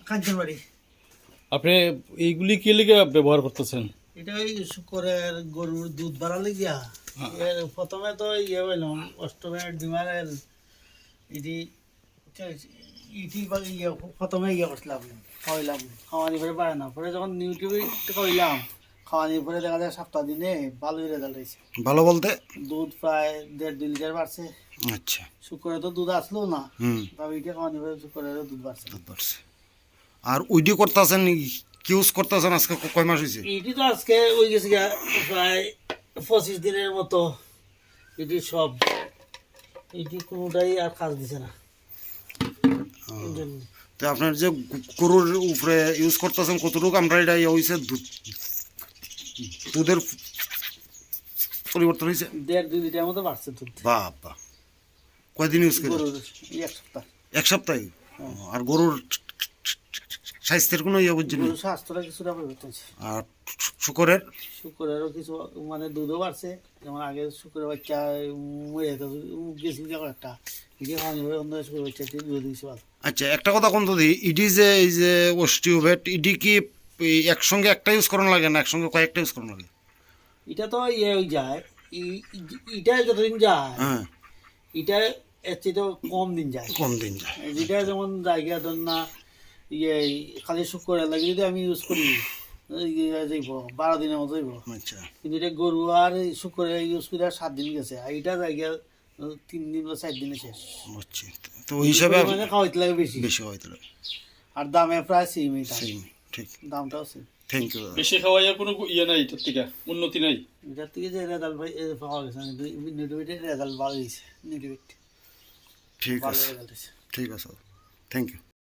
কাঞ্চনবাড়ি। আপনি এইগুলি কি লেগে ব্যবহার করতেছেন? এটা ওই শুকরের গরুর দুধ বাড়ালে গিয়া প্রথমে তো ইয়ে হইলাম অষ্টমের ডিমারের ইটি ইটি বা ইয়ে প্রথমে ইয়ে করছিলাম খাওয়াইলাম, খাওয়ানি পরে পারে না, পরে যখন ইউটিউবে খাওয়াইলাম খাওয়ানি পরে দেখা যায় সপ্তাহ দিনে ভালোই রেজাল্ট হয়েছে। ভালো বলতে দুধ প্রায় 1.5-2 লিটার বাড়ছে। আচ্ছা। শুকরে তো দুধ আসলো না, তবে এটা খাওয়ানি পরে শুকরেরও দুধ বাড়ছে। আর উইডিও করতেছেন ইউজ করতেছেন আজকে কয় মাস হয়েছে? এটি তো আজকে ওই গেছে প্রায় 25 দিনের মতো। এটি সব এটি কোনোটাই আর কাজ দিছে না। তো আপনার যে গরুর উপরে ইউজ করতেছেন কতটুকু আমরা এটা হয়েছে দুধের পরিবর্তন হয়েছে? 1.5-2 লিটার মতো বাড়ছে দুধ। বাবা, কয়দিন ইউজ করে? গরুর এক সপ্তাহ। এক সপ্তাহে? আর গরুর স্বাস্থ্যের কোনো ইয়ে বুঝছেন? গরুর স্বাস্থ্যটা কিছুটা পরিবর্তন হয়েছে। আর শুকরের? শুকরেরও কিছু মানে দুধও বাড়ছে। যেমন আগে শুকরের বাচ্চা মরে যেত গেছিল একটা, এটি খাওয়ানি পরে অন্য শুকরের বাচ্চা দুধ দিচ্ছে ভালো। আচ্ছা, একটা কথা কোন তো ইডি যে এই যে অস্টিওভেট ইডি কি একসঙ্গে একটা ইউজ করানো লাগে না একসঙ্গে কয়েকটা ইউজ করানো লাগে? এটা তো ইয়ে হয়ে যায়, এটা যতদিন যায় হ্যাঁ, এটা এর চেয়ে তো কম দিন যায়। কম দিন যায়। যেটা যেমন জায়গা ধর না ইয়ে খালি শুক্রের লাগে যদি আমি ইউজ করি যাইব 12 দিনের মতো যাইব। আচ্ছা, কিন্তু এটা গরু আর শুক্রে ইউজ করে 7 দিন গেছে, আর এটা জায়গা 3 দিন বা 4 দিনে শেষ। বুঝছি। তো ওই হিসাবে মানে খাওয়াইতে লাগে বেশি বেশি হয়তো আর দামে প্রায় সেম। ঠিক, দামটাও সেম। Thank you. বেশি খাওয়াইয়া কোনো ইয়ে নাই, এটার থেকে উন্নতি নাই। এটার থেকে যে রেজাল্ট পাওয়া গেছে নেটিভিটির রেজাল্ট ভালো হয়েছে। নেটিভিটি ঠিক ভালো আছে, রেজাল্ট হয়েছে। ঠিক আছে, থ্যাংক ইউ।